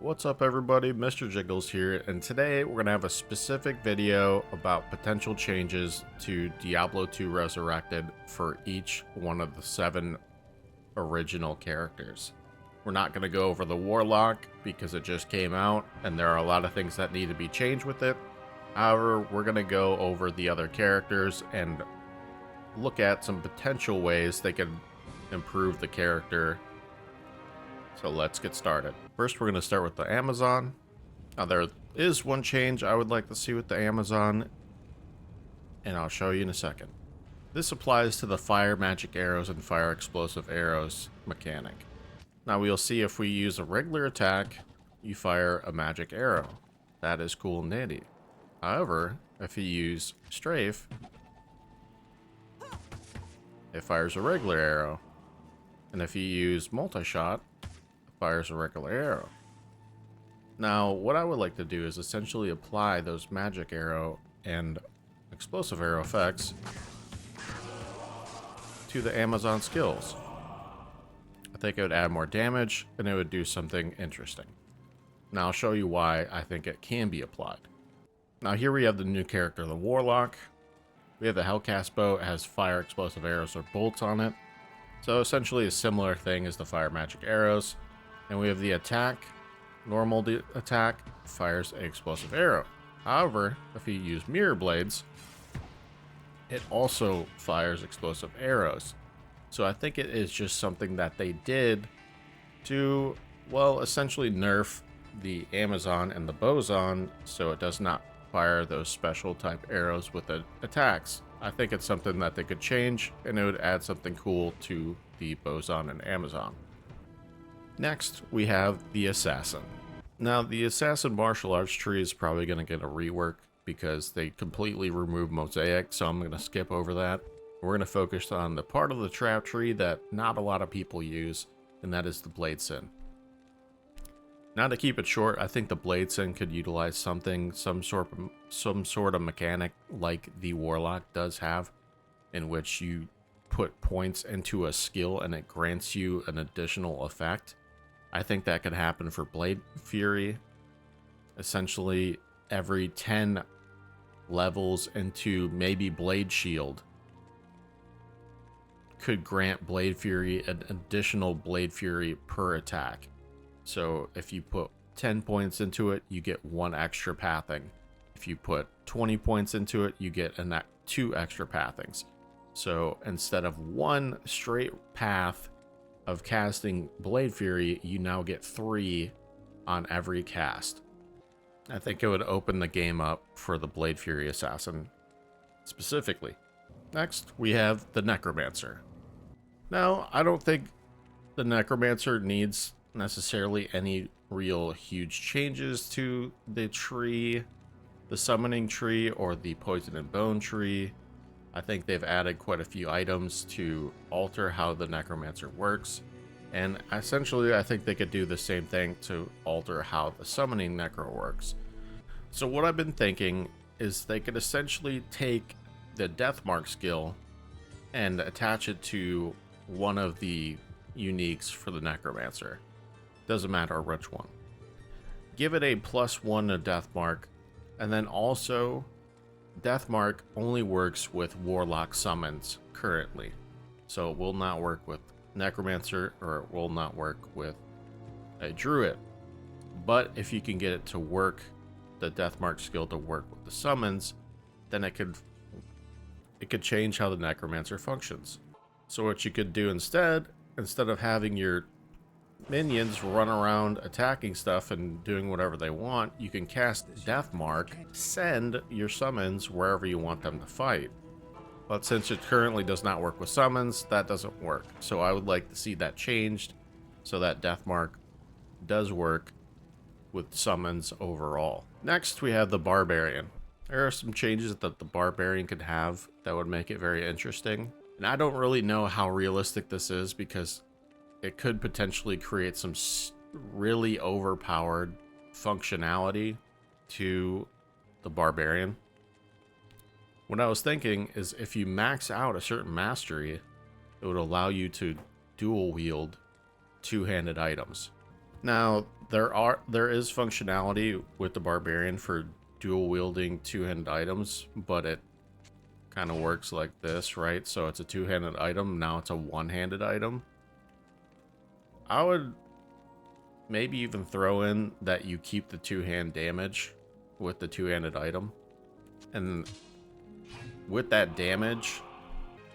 What's up everybody, Mr. Jiggles here, and today we're going to have a specific video about potential changes to Diablo 2 Resurrected for each one of the 7 original characters. We're not going to go over the Warlock because it just came out and there are a lot of things that need to be changed with it. However, we're going to go over the other characters and look at some potential ways they can improve the character. So let's get started. First, we're going to start with the Amazon. Now, there is one change I would like to see with the Amazon, and I'll show you in a second. This applies to the fire magic arrows and fire explosive arrows mechanic. Now, we'll see if we use a regular attack, you fire a magic arrow. That is cool and dandy. However, if you use strafe, it fires a regular arrow. And if you use multi-shot, fires a regular arrow. Now, what I would like to do is essentially apply those magic arrow and explosive arrow effects to the Amazon skills. I think it would add more damage and it would do something interesting. Now I'll show you why I think it can be applied. Now here we have the new character, the Warlock. We have the Hellcast bow. It has fire explosive arrows or bolts on it. So essentially a similar thing as the fire magic arrows. And we have the attack. Normal attack fires an explosive arrow. However, if you use mirror blades, it also fires explosive arrows. So I think it is just something that they did to, well, essentially nerf the Amazon and the boson so it does not fire those special type arrows with the attacks. I think it's something that they could change and it would add something cool to the boson and Amazon. Next, we have the Assassin. Now, the Assassin martial arts tree is probably going to get a rework because they completely removed Mosaic, so I'm going to skip over that. We're going to focus on the part of the trap tree that not a lot of people use, and that is the Bladesin. Now, to keep it short, I think the Bladesin could utilize something, some sort of mechanic like the Warlock does have, in which you put points into a skill and it grants you an additional effect. I think that could happen for Blade Fury. Essentially, every 10 levels into maybe Blade Shield could grant Blade Fury an additional Blade Fury per attack. So if you put 10 points into it, you get 1 extra pathing. If you put 20 points into it, you get 2 extra pathings. So instead of 1 straight path of casting Blade Fury, you now get 3 on every cast. I think it would open the game up for the Blade Fury Assassin specifically. Next, we have the Necromancer. Now, I don't think the Necromancer needs necessarily any real huge changes to the tree, the summoning tree, or the poison and bone tree. I think they've added quite a few items to alter how the Necromancer works, and essentially I think they could do the same thing to alter how the summoning Necro works. So what I've been thinking is they could essentially take the Deathmark skill and attach it to one of the uniques for the Necromancer. Doesn't matter which one. Give it a +1 to Deathmark, and then also Deathmark only works with Warlock summons currently. So it will not work with Necromancer, or it will not work with a Druid. But if you can get it to work, the Deathmark skill to work with the summons, then it could change how the Necromancer functions. So what you could do instead of having your minions run around attacking stuff and doing whatever they want, you can cast Deathmark, send your summons wherever you want them to fight. But since it currently does not work with summons, that doesn't work. So I would like to see that changed so that Deathmark does work with summons overall. Next, we have the Barbarian. There are some changes that the Barbarian could have that would make it very interesting. And I don't really know how realistic this is because it could potentially create some really overpowered functionality to the Barbarian. What I was thinking is if you max out a certain mastery, it would allow you to dual wield two-handed items. Now, There is functionality with the barbarian for dual wielding two-handed items, but it kind of works like this, right? So it's a two-handed item, now it's a one-handed item. I would maybe even throw in that you keep the two-hand damage with the two-handed item. And with that damage,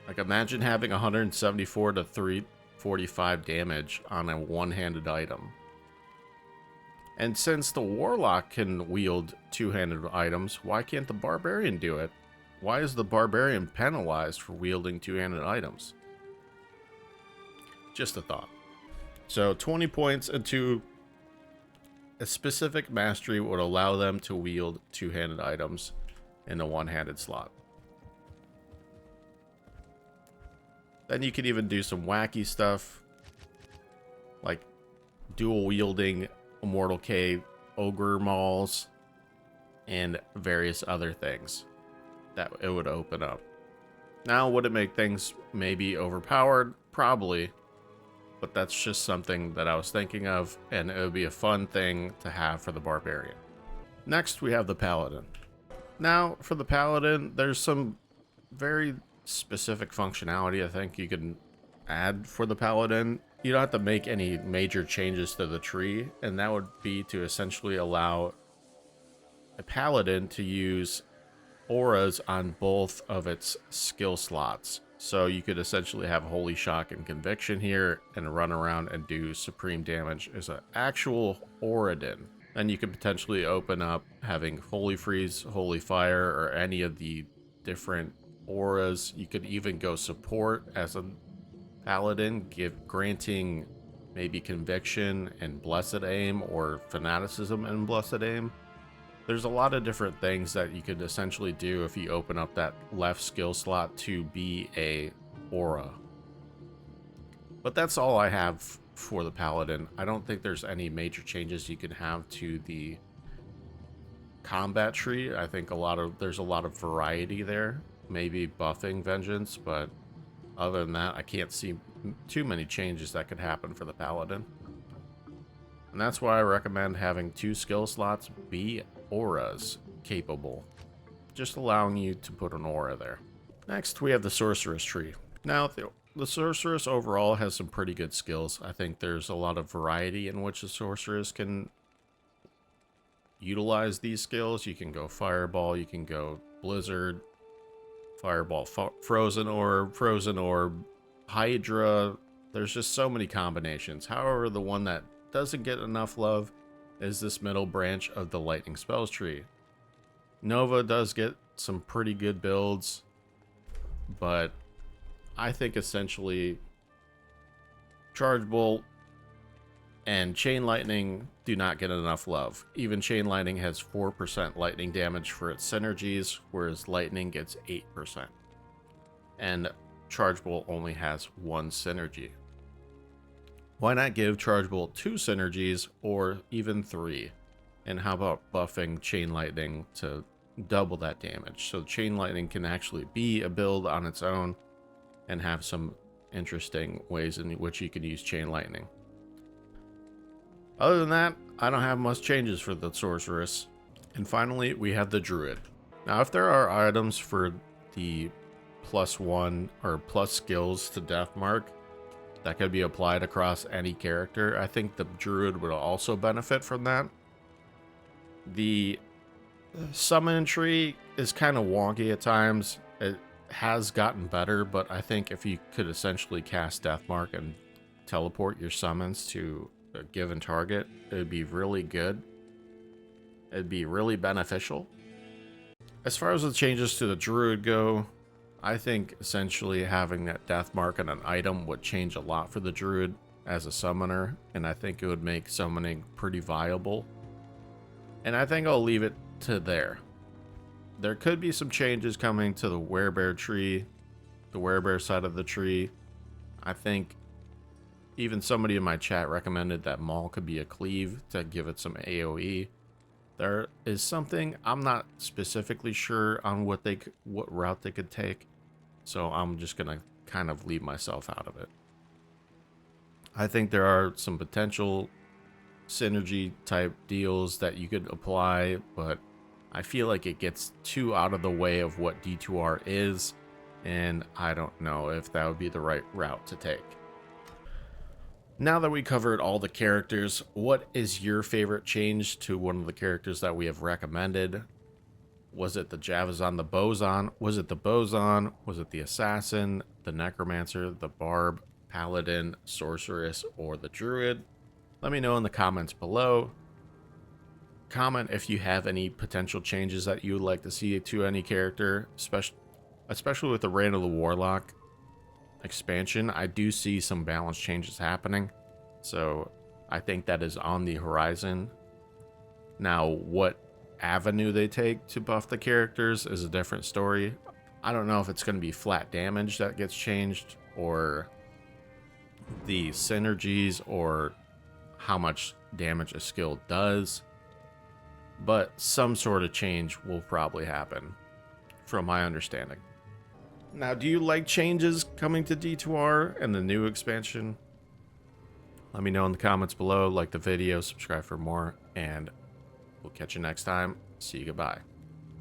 like imagine having 174 to 345 damage on a one-handed item. And since the Warlock can wield two-handed items, why can't the Barbarian do it? Why is the Barbarian penalized for wielding two-handed items? Just a thought. So 20 points into a specific mastery would allow them to wield two-handed items in a one-handed slot. Then you could even do some wacky stuff, like dual wielding Immortal K ogre mauls and various other things that it would open up. Now, would it make things maybe overpowered? Probably, but that's just something that I was thinking of, and it would be a fun thing to have for the Barbarian. Next, we have the Paladin. Now, for the Paladin, there's some very specific functionality I think you can add for the Paladin. You don't have to make any major changes to the tree, and that would be to essentially allow a Paladin to use auras on both of its skill slots. So you could essentially have Holy Shock and Conviction here and run around and do supreme damage as an actual Auradin. Then you could potentially open up having Holy Freeze, Holy Fire, or any of the different auras. You could even go support as a Paladin, granting maybe Conviction and Blessed Aim, or Fanaticism and Blessed Aim. There's a lot of different things that you could essentially do if you open up that left skill slot to be a aura. But that's all I have for the Paladin. I don't think there's any major changes you can have to the combat tree. I think there's a lot of variety there. Maybe buffing Vengeance, but other than that, I can't see too many changes that could happen for the Paladin. And that's why I recommend having 2 skill slots be auras capable, just allowing you to put an aura there. Next, we have the Sorceress tree. Now, the Sorceress overall has some pretty good skills. I think there's a lot of variety in which the Sorceress can utilize these skills. You can go Fireball, you can go Blizzard, Fireball, Frozen Orb, Hydra. There's just so many combinations. However, the one that doesn't get enough love is this middle branch of the Lightning Spells tree. Nova does get some pretty good builds, but I think essentially Charge Bolt and Chain Lightning do not get enough love. Even Chain Lightning has 4% lightning damage for its synergies, whereas Lightning gets 8%. And Charge Bolt only has 1 synergy. Why not give Charge Bolt 2 synergies, or even 3? And how about buffing Chain Lightning to double that damage? So Chain Lightning can actually be a build on its own and have some interesting ways in which you can use Chain Lightning. Other than that, I don't have much changes for the Sorceress. And finally, we have the Druid. Now, if there are items for the +1 or plus skills to Death Mark that could be applied across any character, I think the Druid would also benefit from that. The summon tree is kind of wonky at times. It has gotten better, but I think if you could essentially cast Deathmark and teleport your summons to a given target, it would be really good. It'd be really beneficial. As far as the changes to the Druid go, I think essentially having that Deathmark on an item would change a lot for the Druid as a summoner, and I think it would make summoning pretty viable. And I think I'll leave it to there. There could be some changes coming to the Werebear tree, the Werebear side of the tree. I think even somebody in my chat recommended that Maul could be a cleave to give it some AoE. There is something I'm not specifically sure on what route they could take, so I'm just gonna kind of leave myself out of it. I think there are some potential synergy type deals that you could apply, but I feel like it gets too out of the way of what D2R is, and I don't know if that would be the right route to take. Now that we covered all the characters, what is your favorite change to one of the characters that we have recommended? Was it the Javazon, the Boson? Was it the Boson? Was it the Assassin, the Necromancer, the Barb, Paladin, Sorceress, or the Druid? Let me know in the comments below. Comment if you have any potential changes that you would like to see to any character, especially with the Reign of the Warlock expansion. I do see some balance changes happening, so I think that is on the horizon. Now, what avenue they take to buff the characters is a different story. I don't know if it's going to be flat damage that gets changed, or the synergies, or how much damage a skill does, but some sort of change will probably happen from my understanding. Now, do you like changes coming to D2R and the new expansion? Let me know in the comments below, like the video, subscribe for more, and we'll catch you next time. See you, goodbye.